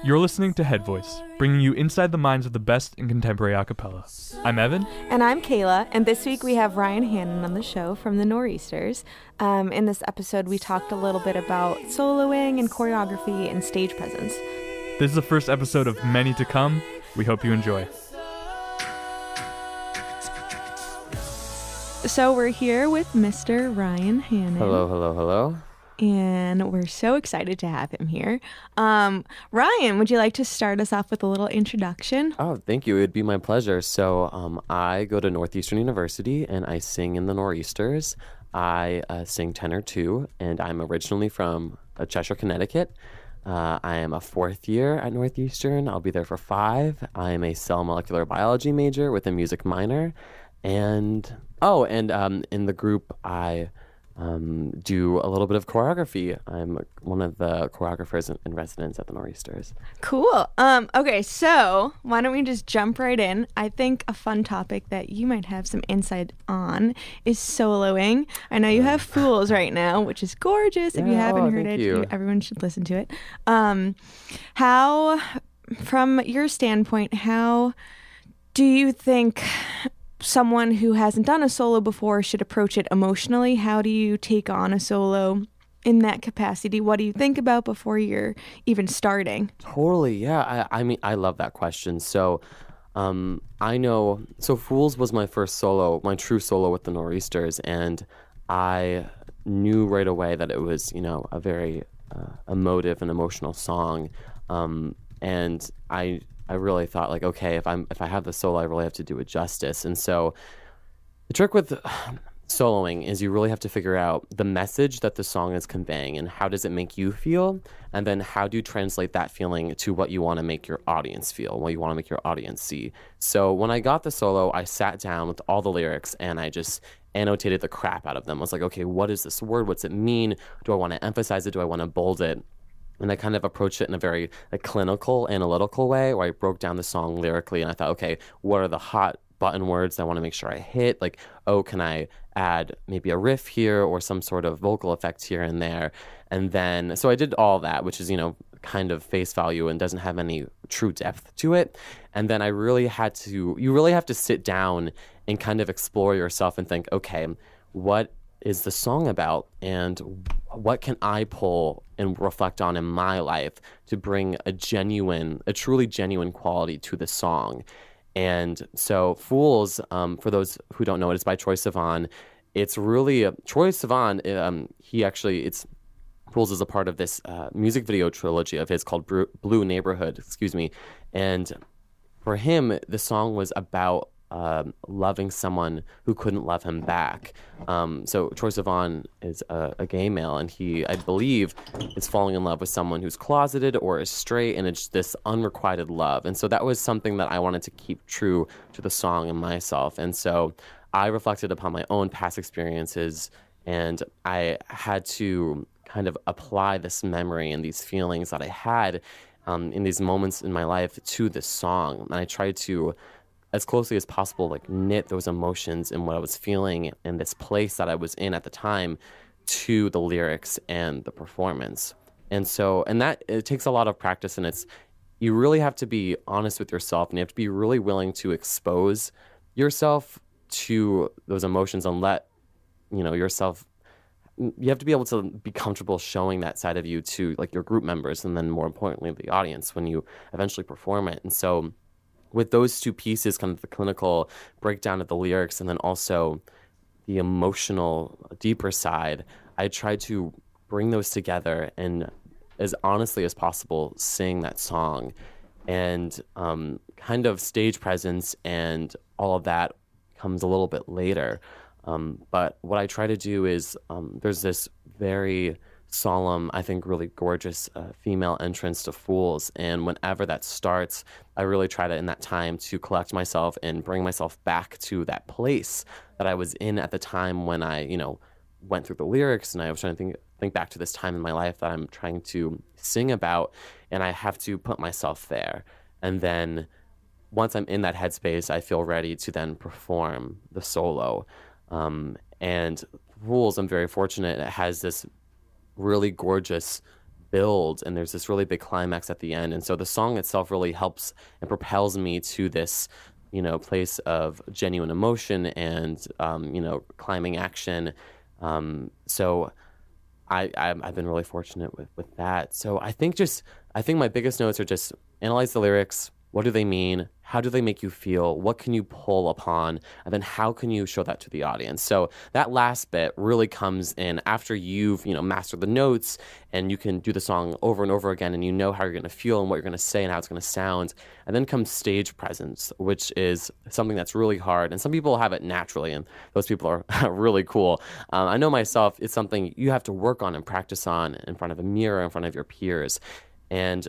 You're listening to Head Voice, bringing you inside the minds of the best in contemporary a cappella. I'm Evan. And I'm Kayla, and this week we have Ryan Hannon on the show from the Nor'easters. In this episode, we talked a little bit about soloing and choreography and stage presence. This is the first episode of many to come. We hope you enjoy. So we're here with Mr. Ryan Hannon. Hello. And we're so excited to have him here. Ryan, would you like to start us off with a little introduction? Oh, thank you. It would be my pleasure. So I go to Northeastern University and I sing in the Nor'easters. I sing tenor too, and I'm originally from Cheshire, Connecticut. I am a fourth year at Northeastern. I'll be there for 5. I am a cell molecular biology major with a music minor. And in the group, I do a little bit of choreography. I'm one of the choreographers in residence at the Nor'easters. Cool. Okay, so why don't we just jump right in? I think a fun topic that you might have some insight on is soloing. I know you have Fools right now, which is gorgeous. If you haven't heard it, everyone should listen to it. How, from your standpoint, how do you think someone who hasn't done a solo before should approach it emotionally? How do you take on a solo in that capacity? What do you think about before you're even starting? Totally, yeah. I mean, I love that question. So I know, Fools was my first solo, my true solo with the Nor'easters, and I knew right away that it was, a very emotive and emotional song. And I really thought, like, okay, if I have the solo, I really have to do it justice. And so the trick with soloing is you really have to figure out the message that the song is conveying and how does it make you feel, and then how do you translate that feeling to what you want to make your audience feel, what you want to make your audience see. So when I got the solo, I sat down with all the lyrics and I just annotated the crap out of them. I was like, okay, what is this word? What's it mean? Do I want to emphasize it? Do I want to bold it? And I kind of approached it in a very clinical, analytical way, where I broke down the song lyrically, and I thought, okay, what are the hot button words that I want to make sure I hit? Like, oh, can I add maybe a riff here or some sort of vocal effect here and there? And then, so I did all that, which is, kind of face value and doesn't have any true depth to it. And then you really have to sit down and kind of explore yourself and think, okay, what is the song about, and what can I pull and reflect on in my life to bring a truly genuine quality to the song. And so Fools, for those who don't know it, it's by Troye Sivan. It's really Troye Sivan. Fools is a part of this music video trilogy of his called Blue Neighborhood, and for him the song was about loving someone who couldn't love him back. So Troye Sivan is a gay male, and he, I believe, is falling in love with someone who's closeted or is straight, and it's this unrequited love. And so that was something that I wanted to keep true to the song and myself. And so I reflected upon my own past experiences, and I had to kind of apply this memory and these feelings that I had in these moments in my life to this song. And I tried to, as closely as possible, knit those emotions and what I was feeling and this place that I was in at the time to the lyrics and the performance. And that it takes a lot of practice, and you really have to be honest with yourself, and you have to be really willing to expose yourself to those emotions and let, yourself, you have to be able to be comfortable showing that side of you to your group members, and then more importantly, the audience when you eventually perform it. And so with those two pieces, kind of the clinical breakdown of the lyrics and then also the emotional, deeper side, I tried to bring those together and, as honestly as possible, sing that song. And kind of stage presence and all of that comes a little bit later. But what I try to do is there's this very solemn, I think really gorgeous female entrance to Fools, and whenever that starts, I really try to, in that time, to collect myself and bring myself back to that place that I was in at the time when I, went through the lyrics, and I was trying to think back to this time in my life that I'm trying to sing about, and I have to put myself there. And then once I'm in that headspace, I feel ready to then perform the solo. And Fools, I'm very fortunate, it has this really gorgeous build, and there's this really big climax at the end. And so the song itself really helps and propels me to this, place of genuine emotion and, climbing action. So I've been really fortunate with that. So I think my biggest notes are just analyze the lyrics. What do they mean? How do they make you feel? What can you pull upon? And then how can you show that to the audience? So that last bit really comes in after you've, mastered the notes and you can do the song over and over again and you know how you're going to feel and what you're going to say and how it's going to sound. And then comes stage presence, which is something that's really hard. And some people have it naturally, and those people are really cool. I know myself, it's something you have to work on and practice on in front of a mirror, in front of your peers. And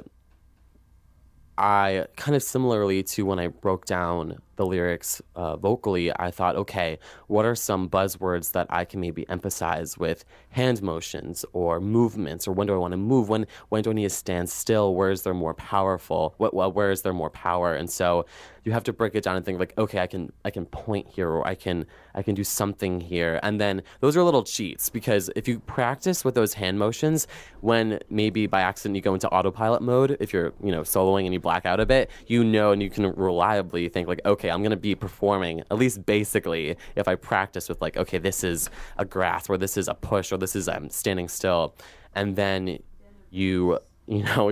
I kind of similarly to when I broke down the lyrics vocally, I thought, okay, what are some buzzwords that I can maybe emphasize with hand motions or movements, or when do I want to move? When do I need to stand still? Where is there more powerful? Where is there more power? And so you have to break it down and think like, okay, I can point here, or I can do something here. And then those are little cheats, because if you practice with those hand motions, when maybe by accident you go into autopilot mode, if you're, soloing and you black out a bit, and you can reliably think like, okay, I'm going to be performing at least basically if I practice with like, okay, this is a grasp, or this is a push, or this is standing still. And then you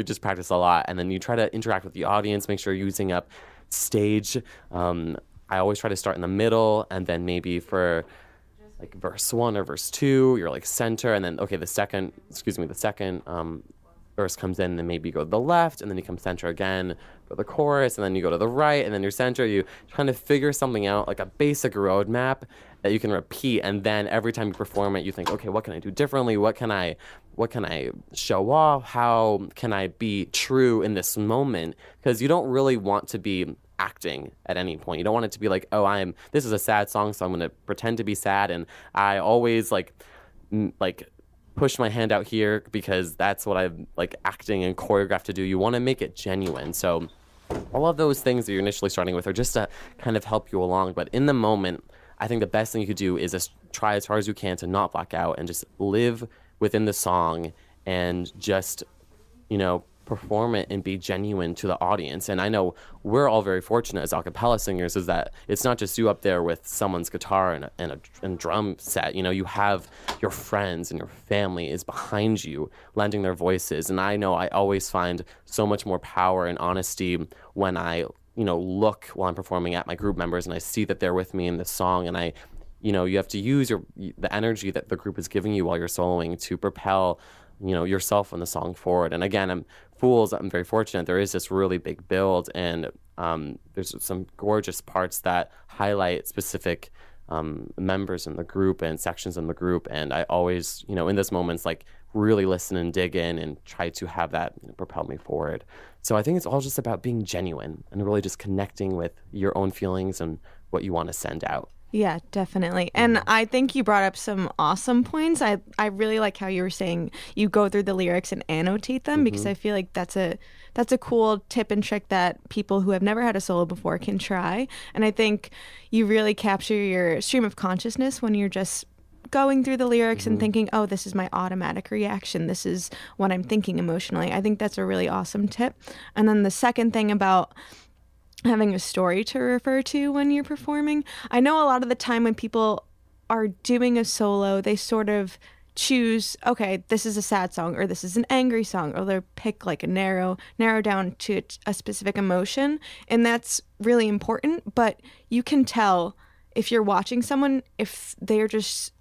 just practice a lot, and then you try to interact with the audience, make sure you're using up stage. I always try to start in the middle, and then maybe for like verse 1 or verse 2, you're like center, and then okay, the second verse comes in, and then maybe you go to the left, and then you come center again for the chorus, and then you go to the right, and then you're center. You kind of figure something out, like a basic roadmap that you can repeat, and then every time you perform it, you think, okay, what can I do differently? What can I show off? How can I be true in this moment? Because you don't really want to be acting at any point. You don't want it to be like, oh, this is a sad song, so I'm going to pretend to be sad, and I always like push my hand out here because that's what I'm like acting and choreographed to do. You want to make it genuine. So all of those things that you're initially starting with are just to kind of help you along. But in the moment, I think the best thing you could do is just try as hard as you can to not black out and just live within the song and just, perform it and be genuine to the audience. And I know we're all very fortunate as a cappella singers is that it's not just you up there with someone's guitar and a drum set. You have your friends and your family is behind you lending their voices. And I know I always find so much more power and honesty when I look while I'm performing at my group members and I see that they're with me in the song, and you have to use the energy that the group is giving you while you're soloing to propel yourself and the song forward. And again, I'm very fortunate. There is this really big build, and there's some gorgeous parts that highlight specific members in the group and sections in the group. And I always, in those moments, like really listen and dig in and try to have that propel me forward. So I think it's all just about being genuine and really just connecting with your own feelings and what you want to send out. Yeah, definitely. And I think you brought up some awesome points. I really like how you were saying you go through the lyrics and annotate them, because I feel like that's a cool tip and trick that people who have never had a solo before can try. And I think you really capture your stream of consciousness when you're just going through the lyrics and thinking, oh, this is my automatic reaction. This is what I'm thinking emotionally. I think that's a really awesome tip. And then the second thing about having a story to refer to when you're performing. I know a lot of the time when people are doing a solo, they sort of choose, okay, this is a sad song, or this is an angry song, or they'll pick like a narrow down to a specific emotion. And that's really important, but you can tell if you're watching someone, if they're just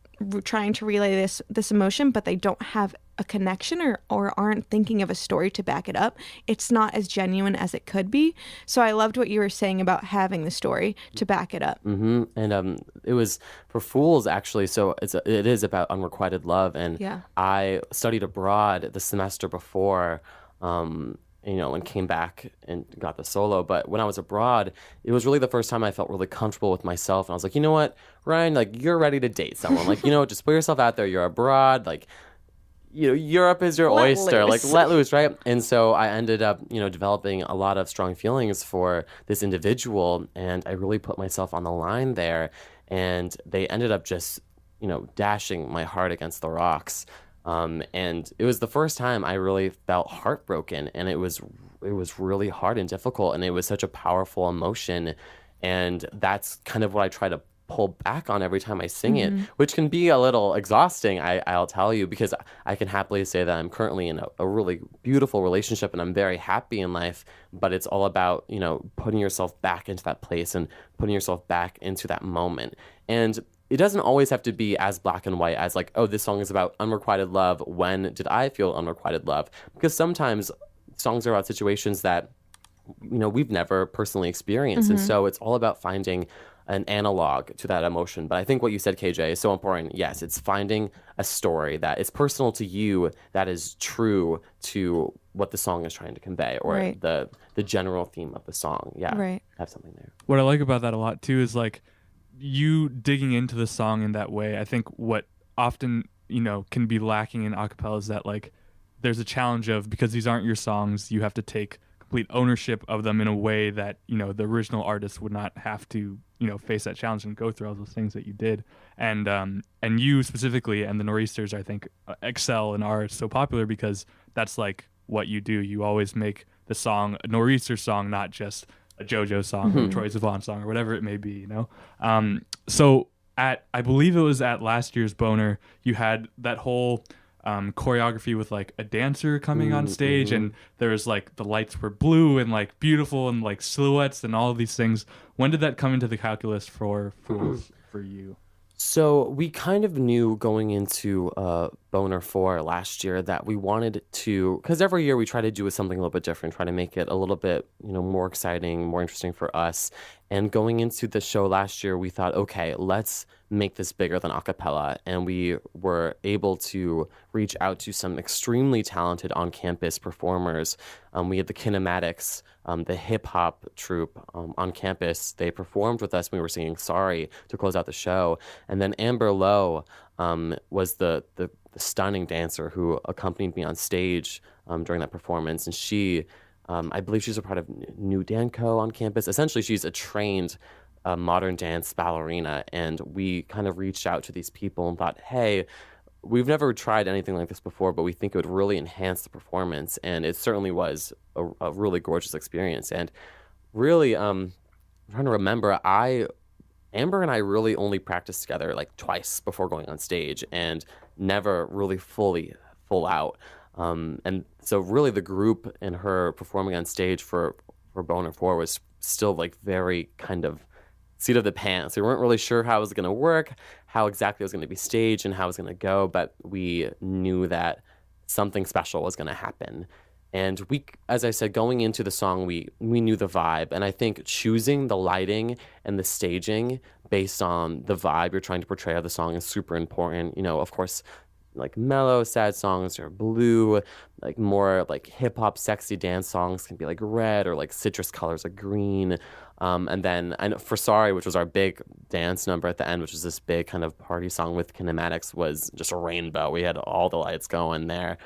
trying to relay this emotion, but they don't have a connection or aren't thinking of a story to back it up, it's not as genuine as it could be. So I loved what you were saying about having the story to back it up. And it was for Fools, actually. So it is about unrequited love. And yeah. I studied abroad the semester before, and came back and got the solo. But when I was abroad, it was really the first time I felt really comfortable with myself. And I was like, you know what, Ryan, like, you're ready to date someone. Like, just put yourself out there. You're abroad. Like, Europe is your oyster. Like, let loose, right? And so I ended up, developing a lot of strong feelings for this individual. And I really put myself on the line there. And they ended up just, dashing my heart against the rocks. And it was the first time I really felt heartbroken, and it was really hard and difficult, and it was such a powerful emotion, and that's kind of what I try to pull back on every time I sing it, which can be a little exhausting, I'll tell you, because I can happily say that I'm currently in a really beautiful relationship and I'm very happy in life, but it's all about, putting yourself back into that place and putting yourself back into that moment. And it doesn't always have to be as black and white as like, oh, this song is about unrequited love. When did I feel unrequited love? Because sometimes songs are about situations that, we've never personally experienced. And so it's all about finding an analog to that emotion. But I think what you said, KJ, is so important. Yes, it's finding a story that is personal to you, that is true to what the song is trying to convey, or Right. the general theme of the song. Yeah, Right. have something there. What I like about that a lot too is like you digging into the song in that way. I think what often, can be lacking in acapella is that like there's a challenge of, because these aren't your songs, you have to take complete ownership of them in a way that, the original artist would not have to, face that challenge and go through all those things that you did. And you specifically, and the Nor'easters, I think, excel and are so popular because that's like what you do. You always make the song a Nor'easter song, not just a JoJo song or a Troye Sivan song or whatever it may be, So I believe it was at last year's Boner, you had that whole choreography with like a dancer coming on stage, and there was like the lights were blue and like beautiful and like silhouettes and all of these things. When did that come into the calculus for Fools for you? So we kind of knew going into Boner 4 last year that we wanted to, because every year we try to do something a little bit different, try to make it a little bit, more exciting, more interesting for us. And going into the show last year, we thought, okay, let's make this bigger than a cappella. And we were able to reach out to some extremely talented on-campus performers. We had the Kinematics, the hip-hop troupe on campus. They performed with us when we were singing Sorry to close out the show. And then Amber Lowe was the stunning dancer who accompanied me on stage during that performance. And she, I believe she's a part of New Danco on campus. Essentially, she's a trained modern dance ballerina. And we kind of reached out to these people and thought, hey, we've never tried anything like this before, but we think it would really enhance the performance. And it certainly was a really gorgeous experience. And really, I'm trying to remember, Amber and I really only practiced together like twice before going on stage, and never really full out. And so really the group and her performing on stage for Boner 4 was still like very kind of seat of the pants. We weren't really sure how it was going to work, how exactly it was going to be staged and how it was going to go, but we knew that something special was going to happen. And we, as I said, going into the song, we knew the vibe. And I think choosing the lighting and the staging based on the vibe you're trying to portray of the song is super important. Of course, like mellow, sad songs are blue, like more like hip hop, sexy dance songs can be like red, or like citrus colors are green. And then for Sorry, which was our big dance number at the end, which was this big kind of party song with kinematics, was just a rainbow. We had all the lights going there.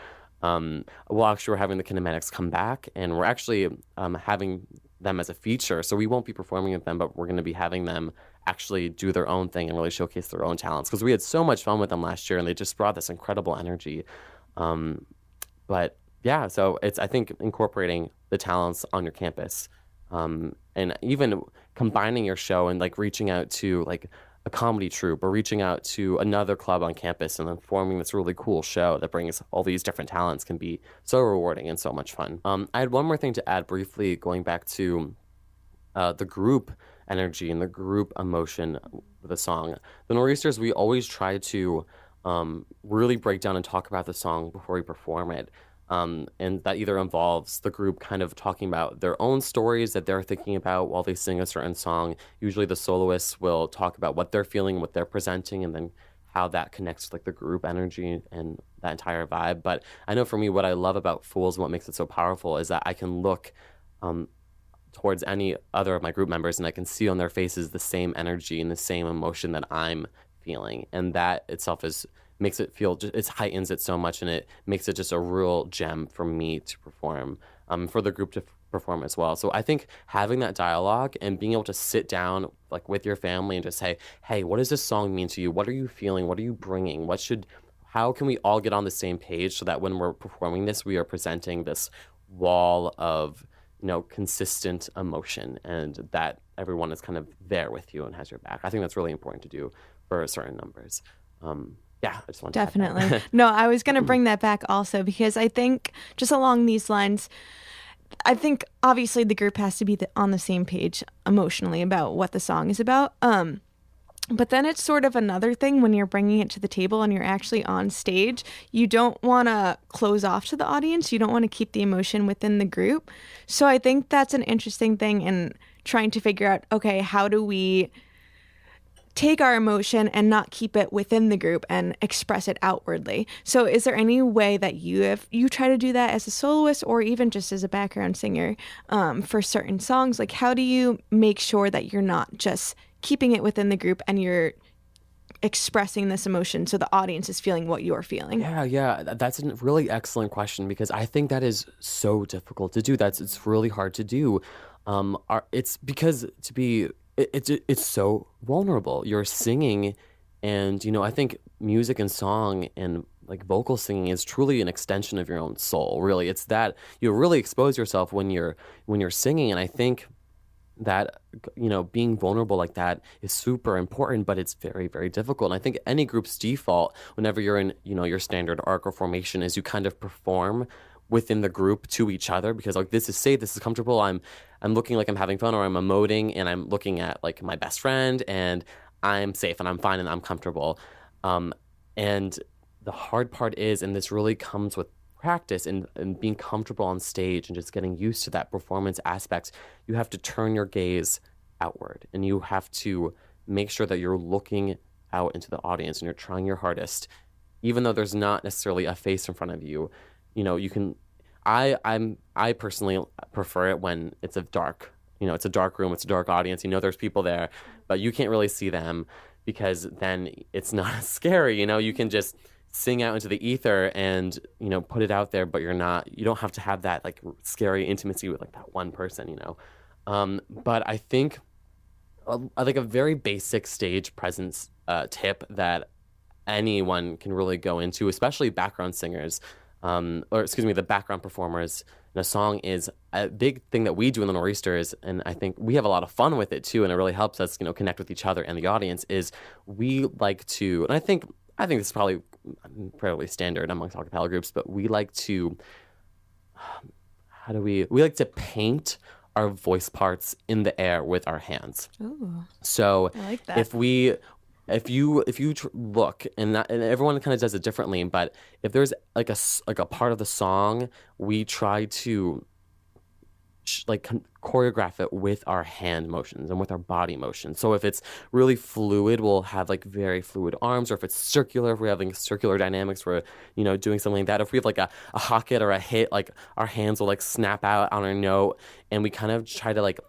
Well, actually, we're having the kinematics come back, and we're actually having them as a feature. So we won't be performing with them, but we're going to be having them actually do their own thing and really showcase their own talents, because we had so much fun with them last year, and they just brought this incredible energy. But yeah, so it's, I think, incorporating the talents on your campus, and even combining your show and like reaching out to like a comedy troupe or reaching out to another club on campus and then forming this really cool show that brings all these different talents can be so rewarding and so much fun. I had one more thing to add briefly, going back to the group energy and the group emotion of the song. The Nor'easters, we always try to really break down and talk about the song before we perform it. And that either involves the group kind of talking about their own stories that they're thinking about while they sing a certain song. Usually the soloists will talk about what they're feeling, what they're presenting, and then how that connects with like the group energy and that entire vibe. But I know for me, what I love about Fools and what makes it so powerful is that I can look towards any other of my group members and I can see on their faces the same energy and the same emotion that I'm feeling. And that itself makes it feel, it heightens it so much, and it makes it just a real gem for me to perform, for the group to perform as well. So I think having that dialogue and being able to sit down like with your family and just say, hey, what does this song mean to you? What are you feeling? What are you bringing? how can we all get on the same page so that when we're performing this, we are presenting this wall of, consistent emotion, and that everyone is kind of there with you and has your back. I think that's really important to do for certain numbers. I just want to Definitely. No, I was going to bring that back also, because I think just along these lines, I think obviously the group has to be on the same page emotionally about what the song is about. But then it's sort of another thing when you're bringing it to the table and you're actually on stage. You don't want to close off to the audience. You don't want to keep the emotion within the group. So I think that's an interesting thing in trying to figure out, okay, how do we take our emotion and not keep it within the group and express it outwardly? So is there any way that you try to do that as a soloist or even just as a background singer for certain songs? Like, how do you make sure that you're not just keeping it within the group and you're expressing this emotion so the audience is feeling what you're feeling? Yeah, that's a really excellent question, because I think that is so difficult to do. It's really hard to do. It's because it's so vulnerable. You're singing, and I think music and song and like vocal singing is truly an extension of your own soul. Really, it's that you really expose yourself when you're singing, and I think that being vulnerable like that is super important, but it's very, very difficult. And I think any group's default whenever you're in your standard arc or formation is you kind of perform within the group to each other, because like, this is safe, this is comfortable, I'm looking like I'm having fun, or I'm emoting and I'm looking at like my best friend and I'm safe and I'm fine and I'm comfortable. And the hard part is, and this really comes with practice and being comfortable on stage and just getting used to that performance aspect, you have to turn your gaze outward and you have to make sure that you're looking out into the audience and you're trying your hardest, even though there's not necessarily a face in front of you. You can. I personally prefer it when it's a dark. It's a dark room. It's a dark audience. There's people there, but you can't really see them, because then it's not as scary. You can just sing out into the ether and put it out there, but you don't have to have that like scary intimacy with like that one person. But I think like a very basic stage presence tip that anyone can really go into, especially background singers, the background performers in a song, is a big thing that we do in the Nor'easters, and I think we have a lot of fun with it too, and it really helps us, connect with each other and the audience, is we like to, and I think this is probably fairly standard amongst a cappella groups, but we like to, we like to paint our voice parts in the air with our hands. Ooh, so I like that. if you look, and everyone kind of does it differently, but if there's like a part of the song, we try to choreograph it with our hand motions and with our body motions. So if it's really fluid, we'll have like very fluid arms, or if it's circular, if we're having circular dynamics, we're doing something like that. If we have like a hocket or a hit, like our hands will like snap out on our note, and we kind of try to like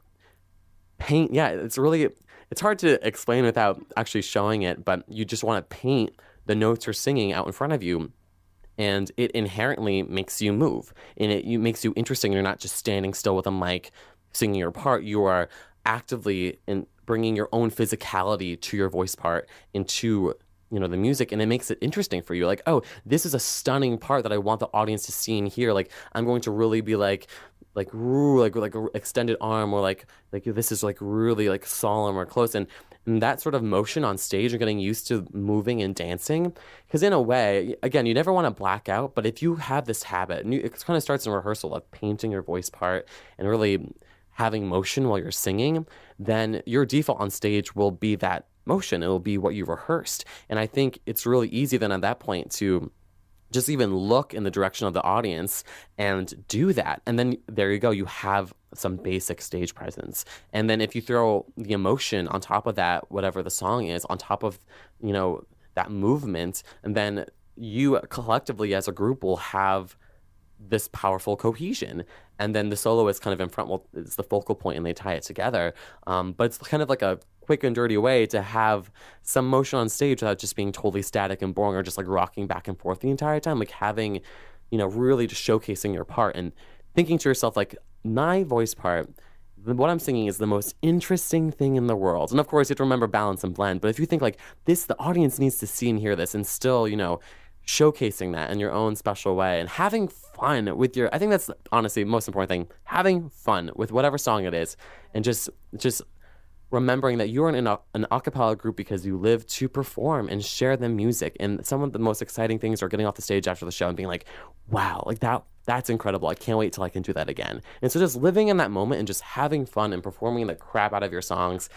paint. Yeah, it's hard to explain without actually showing it, but you just want to paint the notes you're singing out in front of you. And it inherently makes you move, and it makes you interesting. You're not just standing still with a mic singing your part. You are actively bringing your own physicality to your voice part, into the music, and it makes it interesting for you. Like, oh, this is a stunning part that I want the audience to see and hear. Like, I'm going to really be like a extended arm, or like this is like really like solemn or close, and that sort of motion on stage and getting used to moving and dancing. Because in a way, again, you never want to black out, but if you have this habit, and it kind of starts in rehearsal of painting your voice part and really having motion while you're singing, then your default on stage will be that motion. It will be what you rehearsed. And I think it's really easy then at that point to just even look in the direction of the audience and do that. And then there you go, you have some basic stage presence. And then if you throw the emotion on top of that, whatever the song is, on top of, that movement, and then you collectively as a group will have this powerful cohesion. And then the soloist kind of in front, it's the focal point and they tie it together. But it's kind of like a quick and dirty way to have some motion on stage without just being totally static and boring, or just like rocking back and forth the entire time. Like having, really just showcasing your part and thinking to yourself, like, my voice part, what I'm singing is the most interesting thing in the world. And of course you have to remember balance and blend. But if you think like this, the audience needs to see and hear this, and still, showcasing that in your own special way and having fun with I think that's honestly the most important thing, having fun with whatever song it is, and just remembering that you're in an a cappella group because you live to perform and share the music. And some of the most exciting things are getting off the stage after the show and being like, wow, like that's incredible. I can't wait till I can do that again. And so just living in that moment and just having fun and performing the crap out of your songs,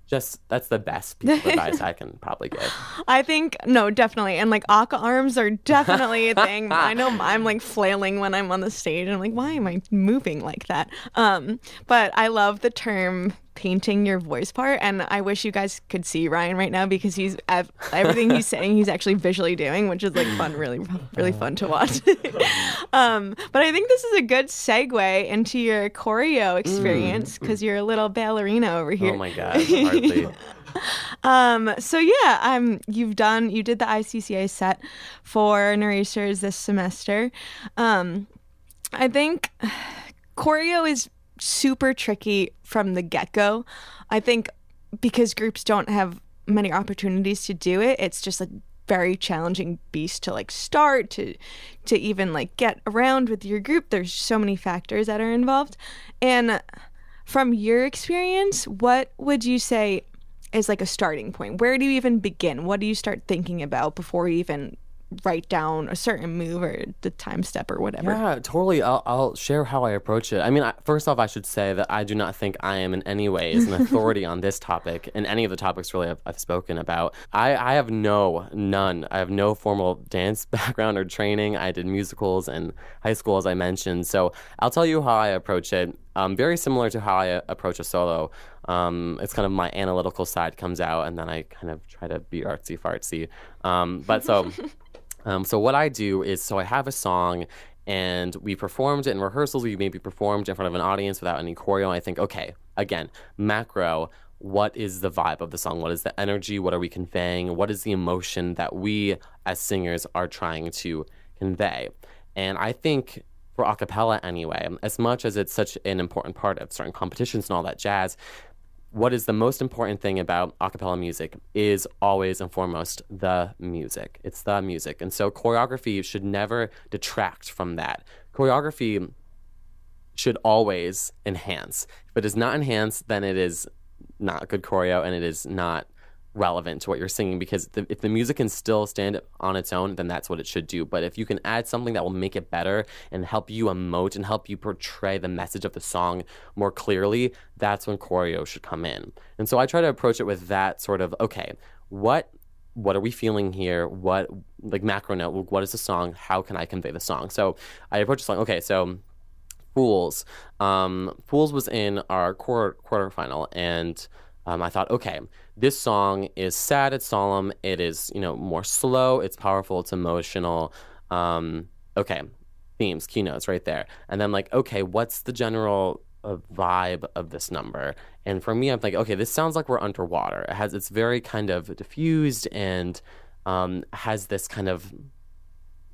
that's the best piece of advice I can probably give. I think, no, definitely. And like aka arms are definitely a thing. I know I'm like flailing when I'm on the stage and I'm like, why am I moving like that? But I love the term painting your voice part, and I wish you guys could see Ryan right now because he's everything he's saying he's actually visually doing, which is like fun, really fun to watch. But I think this is a good segue into your choreo experience because you're a little ballerina over here. Oh my god, hardly. So yeah, you did the ICCA set for Narrators this semester. I think choreo is super tricky from the get-go. I think because groups don't have many opportunities to do it, it's just a very challenging beast to like start to even like get around with your group. There's so many factors that are involved. And from your experience, what would you say is like a starting point? Where do you even begin? What do you start thinking about before you even write down a certain move or the time step or whatever? Yeah, totally. I'll share how I approach it. I mean, first off, I should say that I do not think I am in any ways an authority on this topic and any of the topics really I've spoken about. I have none. I have no formal dance background or training. I did musicals in high school, as I mentioned. So I'll tell you how I approach it. Very similar to how I approach a solo. It's kind of my analytical side comes out, and then I kind of try to be artsy fartsy. So what I do is, so I have a song and we performed it in rehearsals. We maybe performed in front of an audience without any choreo. And I think, okay, again, macro, what is the vibe of the song? What is the energy? What are we conveying? What is the emotion that we as singers are trying to convey? And I think for a cappella anyway, as much as it's such an important part of certain competitions and all that jazz, what is the most important thing about a cappella music is always and foremost the music. It's the music. And so choreography should never detract from that. Choreography should always enhance. If it does not enhance, then it is not good choreo and it is not relevant to what you're singing, because if the music can still stand on its own, then that's what it should do. But if you can add something that will make it better and help you emote and help you portray the message of the song more clearly, that's when choreo should come in. And so I try to approach it with that sort of, okay, what are we feeling here? What, like macro note, what is the song? How can I convey the song? So I approach the song, okay, so Fools. Fools was in our quarterfinal, and I thought, okay, this song is sad, it's solemn, it is, more slow, it's powerful, it's emotional. Okay, themes, keynotes right there. And then like, okay, what's the general vibe of this number? And for me, I'm like, okay, this sounds like we're underwater. It's very kind of diffused and has this kind of,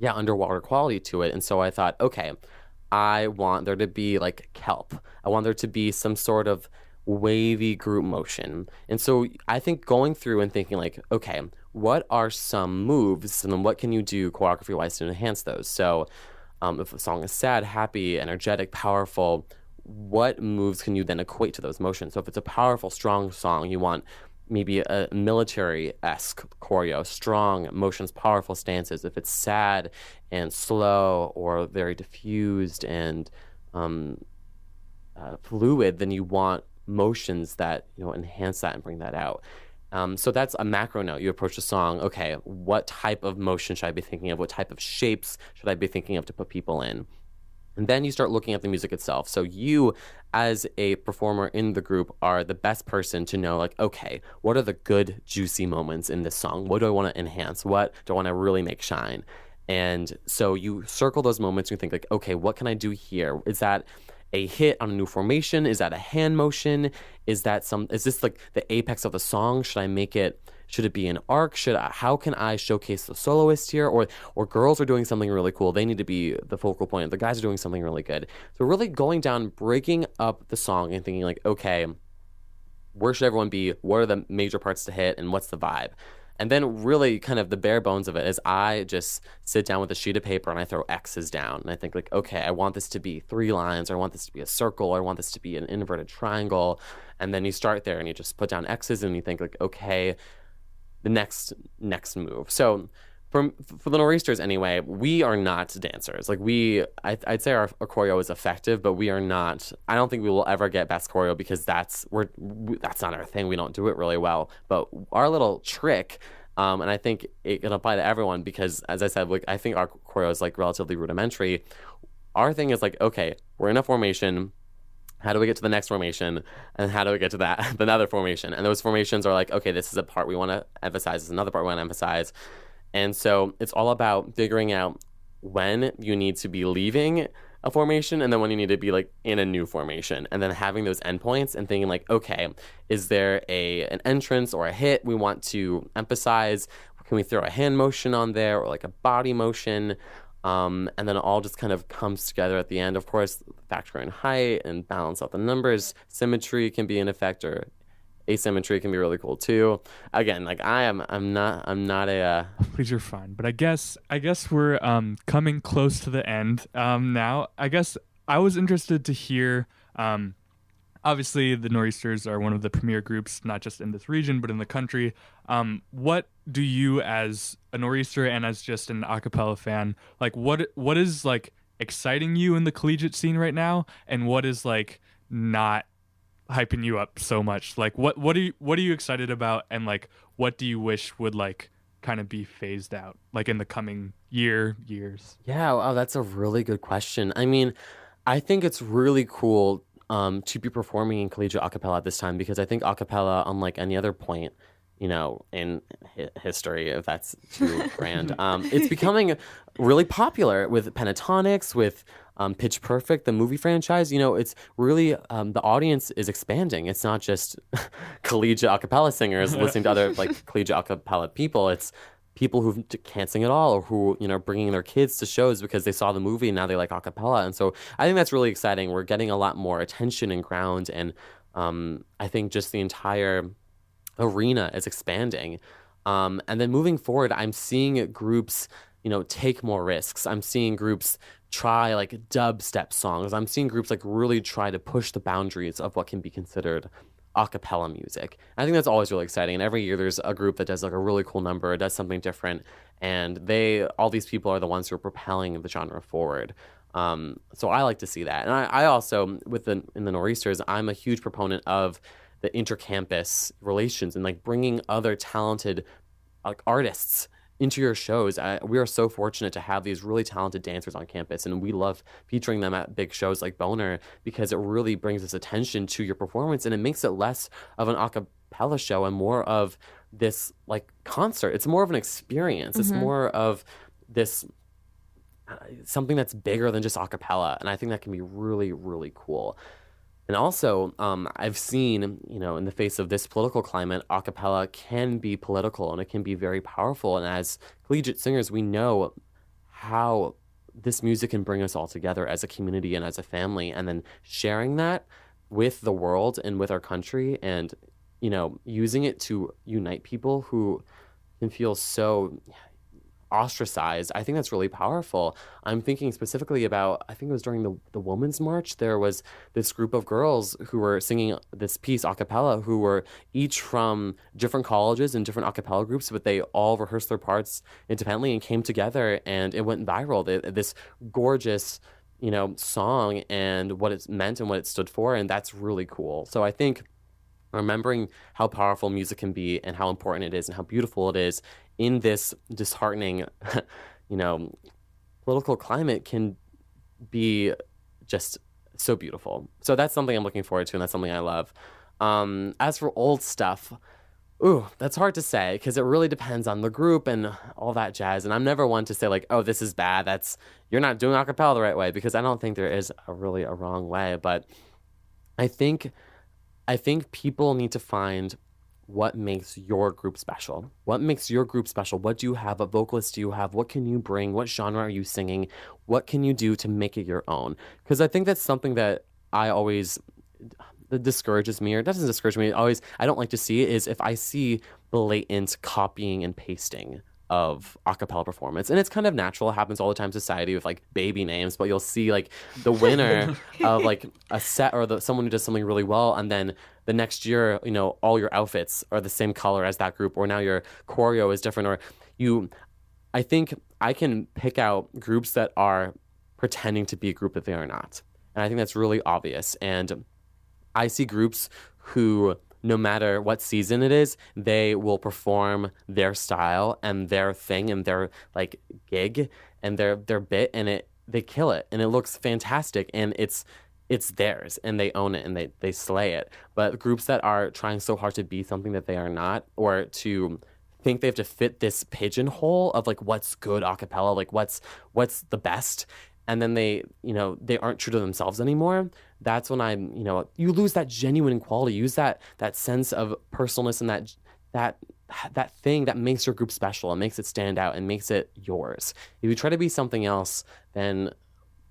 underwater quality to it. And so I thought, okay, I want there to be like kelp. I want there to be some sort of wavy group motion. And so I think going through and thinking like, okay, what are some moves and then what can you do choreography wise to enhance those? So if a song is sad, happy, energetic, powerful, what moves can you then equate to those motions? So if it's a powerful, strong song, you want maybe a military-esque choreo, strong motions, powerful stances. If it's sad and slow or very diffused and fluid, then you want motions that enhance that and bring that out. So that's a macro note. You approach the song, okay, what type of motion should I be thinking of? What type of shapes should I be thinking of to put people in? And then you start looking at the music itself. So you, as a performer in the group, are the best person to know, like, okay, what are the good, juicy moments in this song? What do I want to enhance? What do I want to really make shine? And so you circle those moments and you think, like, okay, what can I do here? Is that a hit on a new formation? Is that a hand motion? Is this like the apex of the song? Should it be an arc? How can I showcase the soloist here? Or girls are doing something really cool. They need to be the focal point. The guys are doing something really good. So really going down, breaking up the song and thinking like, okay, where should everyone be? What are the major parts to hit? And what's the vibe? And then really kind of the bare bones of it is I just sit down with a sheet of paper and I throw X's down. And I think like, okay, I want this to be 3 lines, or I want this to be a circle, or I want this to be an inverted triangle. And then you start there and you just put down X's and you think like, okay, the next move. So for the Nor'easters anyway, we are not dancers. Like I'd say our choreo is effective, but we are not. I don't think we will ever get best choreo because that's not our thing. We don't do it really well. But our little trick, and I think it can apply to everyone because, as I said, like I think our choreo is like relatively rudimentary. Our thing is like, okay, we're in a formation. How do we get to the next formation? And how do we get to that another formation? And those formations are like, okay, this is a part we want to emphasize. This is another part we want to emphasize. And so it's all about figuring out when you need to be leaving a formation and then when you need to be like in a new formation, and then having those endpoints and thinking like, okay, is there an entrance or a hit we want to emphasize? Can we throw a hand motion on there or like a body motion? And then it all just kind of comes together at the end. Of course, factor in height and balance out the numbers. Symmetry can be an effect, or asymmetry can be really cool too. Again, like I'm not a Please, you're fine. But I guess we're coming close to the end now. I guess I was interested to hear. Obviously, the Nor'easters are one of the premier groups, not just in this region, but in the country. What do you, as a Nor'easter and as just an a cappella fan, like what is like exciting you in the collegiate scene right now, and what is like not hyping you up so much? Like what are you excited about, and like what do you wish would like kind of be phased out like in the coming years? Yeah, wow, that's a really good question. I mean, I think it's really cool to be performing in collegiate a cappella at this time, because I think a cappella, unlike any other point, in history, if that's too grand, it's becoming really popular with pentatonics, with Pitch Perfect, the movie franchise. It's really the audience is expanding. It's not just collegiate a cappella singers listening to other like collegiate a cappella people. It's people who can't sing at all, or who bringing their kids to shows because they saw the movie and now they like a cappella. And so I think that's really exciting. We're getting a lot more attention and ground, and I think just the entire arena is expanding. And then moving forward, I'm seeing groups take more risks. I'm seeing groups try like dubstep songs. I'm seeing groups like really try to push the boundaries of what can be considered a cappella music. I think that's always really exciting. And every year there's a group that does like a really cool number, does something different, and all these people are the ones who are propelling the genre forward. So I like to see that. And I also, in the Nor'easters, I'm a huge proponent of the intercampus relations and like bringing other talented like artists into your shows. We are so fortunate to have these really talented dancers on campus, and we love featuring them at big shows like Boner because it really brings this attention to your performance, and it makes it less of an a cappella show and more of this like concert. It's more of an experience. It's more of this something that's bigger than just a cappella, and I think that can be really, really cool. And also, I've seen, in the face of this political climate, a cappella can be political and it can be very powerful. And as collegiate singers, we know how this music can bring us all together as a community and as a family. And then sharing that with the world and with our country, and, using it to unite people who can feel so ostracized, I think that's really powerful. I'm thinking specifically about, I think it was during the Women's March, there was this group of girls who were singing this piece a cappella, who were each from different colleges and different a cappella groups, but they all rehearsed their parts independently and came together, and it went viral. This gorgeous, song, and what it meant and what it stood for, and that's really cool. So I think remembering how powerful music can be and how important it is and how beautiful it is in this disheartening, political climate can be just so beautiful. So that's something I'm looking forward to, and that's something I love. As for old stuff, that's hard to say because it really depends on the group and all that jazz. And I'm never one to say like, oh, this is bad. You're not doing a cappella the right way, because I don't think there is a wrong way. But I think people need to find what makes your group special. What makes your group special? What do you have? What vocalist do you have? What can you bring? What genre are you singing? What can you do to make it your own? Because I think that's something that that discourages me, or doesn't discourage me. I don't like to see is if I see blatant copying and pasting of a cappella performance. And it's kind of natural. It happens all the time in society with like baby names, but you'll see like the winner of like a set or someone who does something really well, and then the next year, you know, all your outfits are the same color as that group, or now your choreo is different, or I think I can pick out groups that are pretending to be a group that they are not. And I think that's really obvious. And I see groups who, no matter what season it is, they will perform their style and their thing and their like gig and their bit, and they kill it, and it looks fantastic, and it's theirs, and they own it, and they slay it. But groups that are trying so hard to be something that they are not, or to think they have to fit this pigeonhole of like what's good a cappella, like what's the best, and then they aren't true to themselves anymore. That's when you lose that genuine quality, use that sense of personalness and that thing that makes your group special and makes it stand out and makes it yours. If you try to be something else, then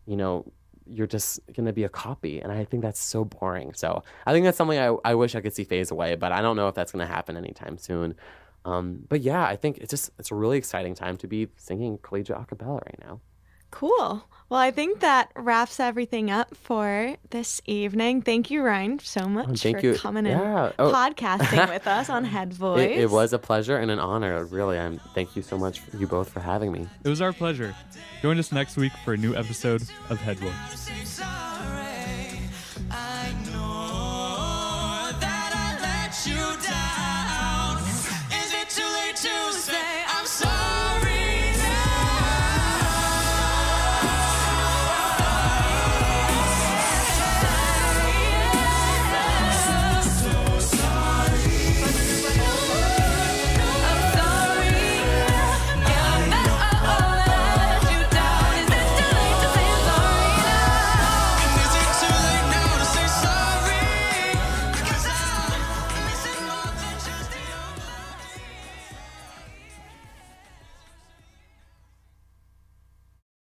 you're just going to be a copy. And I think that's so boring. So I think that's something I wish I could see phase away, but I don't know if that's going to happen anytime soon. But yeah, I think it's a really exciting time to be singing collegiate a cappella right now. Cool. Well, I think that wraps everything up for this evening. Thank you, Ryan, so much for coming and podcasting with us on Head Voice. It was a pleasure and an honor, really. Thank you so much, you both, for having me. It was our pleasure. Join us next week for a new episode of Head Voice. I know that I let you down.